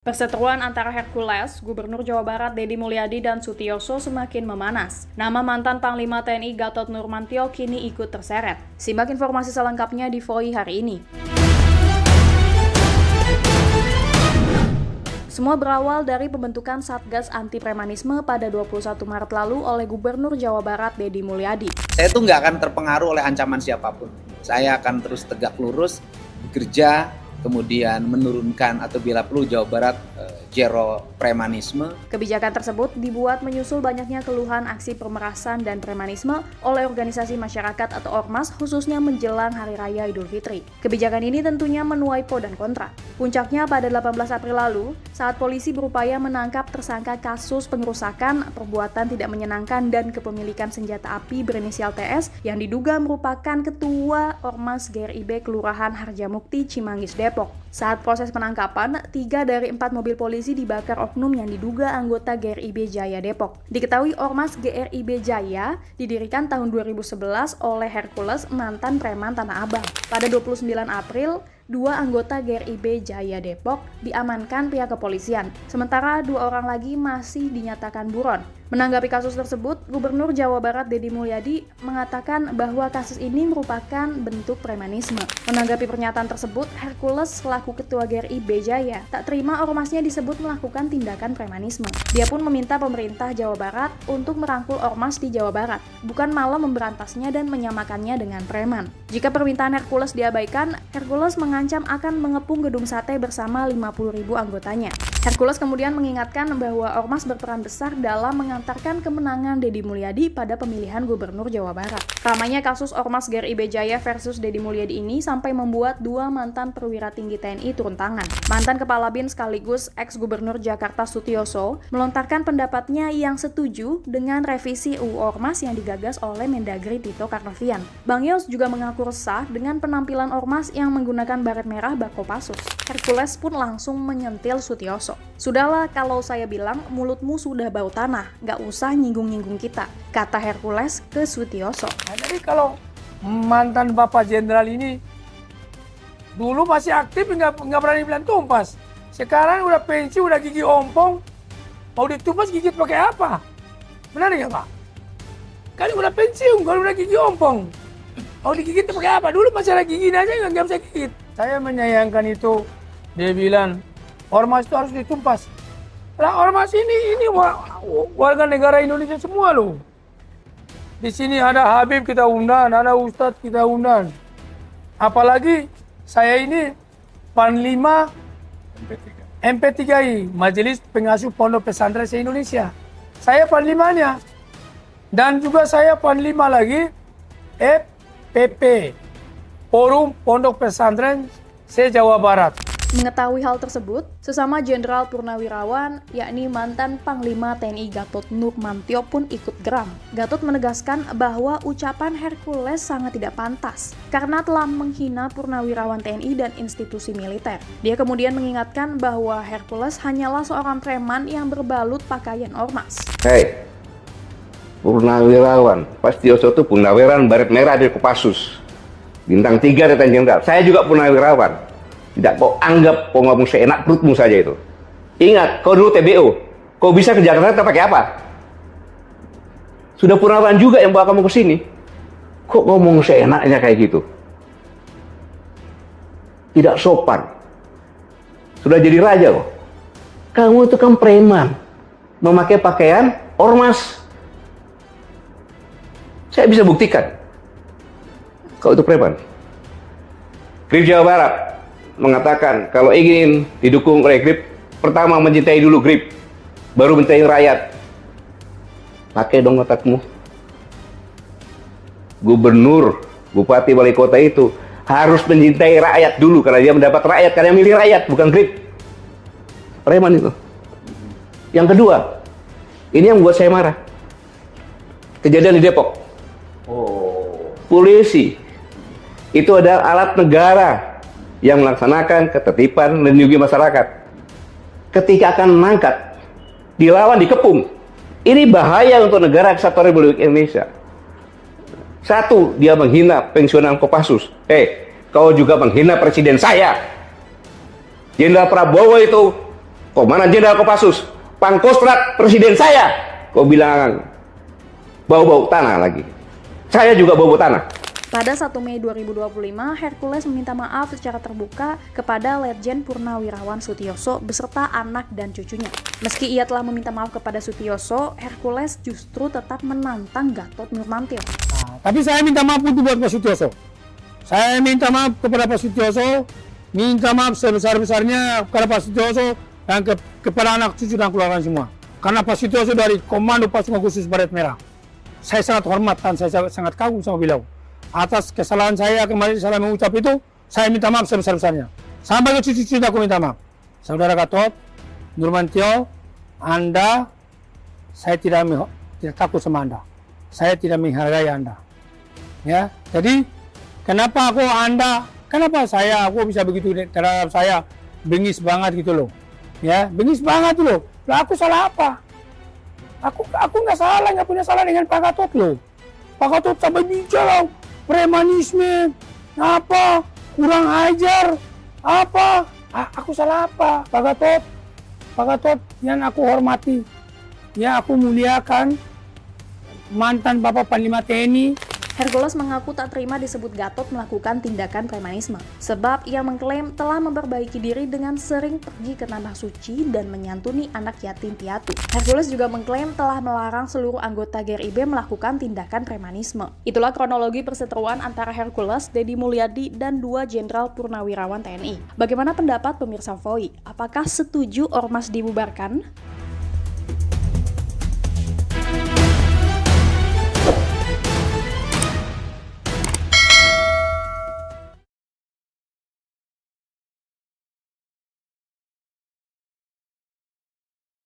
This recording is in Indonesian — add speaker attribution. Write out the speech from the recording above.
Speaker 1: Perseteruan antara Hercules, Gubernur Jawa Barat Deddy Mulyadi dan Sutioso semakin memanas. Nama mantan Panglima TNI Gatot Nurmantio kini ikut terseret. Simak informasi selengkapnya di VOI hari ini. Semua berawal dari pembentukan Satgas Anti Premanisme pada 21 Maret lalu oleh Gubernur Jawa Barat Deddy Mulyadi.
Speaker 2: Saya tuh nggak akan terpengaruh oleh ancaman siapapun. Saya akan terus tegak lurus, bekerja, kemudian menurunkan atau bila perlu Jawa Barat zero premanisme.
Speaker 1: Kebijakan tersebut dibuat menyusul banyaknya keluhan aksi pemerasan dan premanisme oleh organisasi masyarakat atau ormas khususnya menjelang Hari Raya Idul Fitri. Kebijakan ini tentunya menuai pro dan kontra. Puncaknya pada 18 April lalu saat polisi berupaya menangkap tersangka kasus pengerusakan, perbuatan tidak menyenangkan dan kepemilikan senjata api berinisial TS yang diduga merupakan ketua Ormas GRIB Kelurahan Harjamukti, Cimanggis, Depok. Saat proses penangkapan, 3 dari 4 mobil polisi dibakar oknum yang diduga anggota GRIB Jaya Depok. Diketahui Ormas GRIB Jaya didirikan tahun 2011 oleh Hercules, mantan preman Tanah Abang. Pada 29 April, 2 anggota GRIB Jaya Depok diamankan pihak kepolisian, sementara 2 orang lagi masih dinyatakan buron. Menanggapi kasus tersebut, Gubernur Jawa Barat Deddy Mulyadi mengatakan bahwa kasus ini merupakan bentuk premanisme. Menanggapi pernyataan tersebut, Hercules selaku ketua GRIB Jaya tak terima ormasnya disebut melakukan tindakan premanisme. Dia pun meminta pemerintah Jawa Barat untuk merangkul ormas di Jawa Barat, bukan malah memberantasnya dan menyamakannya dengan preman. Jika permintaan Hercules diabaikan, Hercules mengancam akan mengepung gedung sate bersama 50.000 anggotanya. Hercules kemudian mengingatkan bahwa ormas berperan besar dalam mengantarkan kemenangan Deddy Mulyadi pada pemilihan Gubernur Jawa Barat. Ramainya kasus Ormas GRIB Jaya versus Deddy Mulyadi ini sampai membuat 2 mantan perwira tinggi TNI turun tangan. Mantan Kepala BIN sekaligus ex-Gubernur Jakarta Sutioso melontarkan pendapatnya yang setuju dengan revisi UU Ormas yang digagas oleh Mendagri Tito Karnavian. Bang Yos juga mengaku resah dengan penampilan ormas yang menggunakan baret merah bak Kopassus. Hercules pun langsung menyentil Sutioso. Sudahlah kalau saya bilang mulutmu sudah bau tanah, gak usah nyinggung-nyinggung kita, kata Hercules ke Sutioso.
Speaker 3: Nah, jadi kalau mantan Bapak Jenderal ini dulu masih aktif nggak berani bilang tumpas. Sekarang udah pensi, udah gigi ompong, mau ditumpas gigit pakai apa? Benar nggak Pak? Kan udah pensiun, kalau udah gigi ompong, mau digigit pakai apa? Dulu masalah gigi aja nggak bisa gigit. Saya menyayangkan itu. Dia bilang ormas itu harus ditumpas. Nah, ormas ini warga negara Indonesia semua loh. Di sini ada Habib kita undang, ada Ustadz kita undang. Apalagi saya ini Panglima MP3I, Majelis Pengasuh Pondok Pesantren se-Indonesia. Saya Panlimanya. Dan juga saya Panglima lagi FPP, Forum Pondok Pesantren se-Jawa Barat.
Speaker 1: Mengetahui hal tersebut, sesama Jenderal Purnawirawan, yakni mantan Panglima TNI Gatot Nurmantio pun ikut geram. Gatot menegaskan bahwa ucapan Hercules sangat tidak pantas karena telah menghina Purnawirawan TNI dan institusi militer. Dia kemudian mengingatkan bahwa Hercules hanyalah seorang preman yang berbalut pakaian ormas.
Speaker 4: Hei, Purnawirawan, Sutioso itu Purnawirawan baret merah dari Kopassus. Bintang 3 Letnan Jenderal. Saya juga Purnawirawan. Tidak kau anggap kau ngomong seenak perutmu saja itu. Ingat, kau dulu TBO. Kau bisa ke Jakarta pakai apa? Sudah Purnawirawan juga yang bawa kamu ke sini. Kok ngomong seenaknya kayak gitu? Tidak sopan. Sudah jadi raja kok. Kamu itu kan preman. Memakai pakaian ormas. Saya bisa buktikan. Kau itu preman. GRIB Jawa Barat mengatakan kalau ingin didukung oleh GRIB, pertama mencintai dulu GRIB, baru mencintai rakyat. Pakai dong otakmu. Gubernur, bupati, wali kota itu harus mencintai rakyat dulu karena dia mendapat rakyat, karena milih rakyat, bukan GRIB. Preman itu. Yang kedua, ini yang membuat saya marah. Kejadian di Depok. Polisi itu adalah alat negara yang melaksanakan ketertiban, melindungi masyarakat. Ketika akan mengangkat, dilawan, dikepung. Ini bahaya untuk negara kesatuan Republik Indonesia. Satu, dia menghina pensiunan Kopassus. Kau juga menghina presiden saya. Jenderal Prabowo itu Komandan Jenderal Kopassus, Pangkostrat Presiden saya, kau bilang bau-bau tanah lagi. Saya juga bau-bau tanah.
Speaker 1: Pada 1 Mei 2025, Hercules meminta maaf secara terbuka kepada Letjen Purnawirawan Sutioso beserta anak dan cucunya. Meski ia telah meminta maaf kepada Sutioso, Hercules justru tetap menantang Gatot Nurmantio.
Speaker 3: Nah, tapi saya minta maaf untuk buat Pak Sutioso. Saya minta maaf kepada Pak Sutioso, minta maaf sebesar-besarnya kepada Pak Sutioso dan kepada anak cucu dan keluarga semua. Karena Pak Sutioso dari Komando Pasukan Khusus Baret Merah. Saya sangat hormat dan saya sangat kagum sama beliau. Atas kesalahan saya kemarin salah mengucap itu, saya minta maaf sebesar-besarnya. Sampai ke cucu-cucu aku minta maaf. Saudara Gatot Nurmantio, Anda, saya tidak takut sama Anda. Saya tidak menghargai Anda. Ya, jadi kenapa aku bisa begitu terhadap saya, bengis banget gitu loh. Ya, bengis banget loh. Lah aku salah apa? Aku nggak salah, nggak punya salah dengan Pak Gatot loh. Pak Gatot sampai bicara premanisme, apa, kurang ajar, apa, aku salah apa? Pak Gatot yang aku hormati, yang aku muliakan, mantan Bapak Panglima TNI.
Speaker 1: Hercules mengaku tak terima disebut Gatot melakukan tindakan premanisme, sebab ia mengklaim telah memperbaiki diri dengan sering pergi ke tanah suci dan menyantuni anak yatim piatu. Hercules juga mengklaim telah melarang seluruh anggota GRIB melakukan tindakan premanisme. Itulah kronologi perseteruan antara Hercules, Deddy Mulyadi, dan 2 Jenderal Purnawirawan TNI. Bagaimana pendapat pemirsa VOI? Apakah setuju Ormas dibubarkan?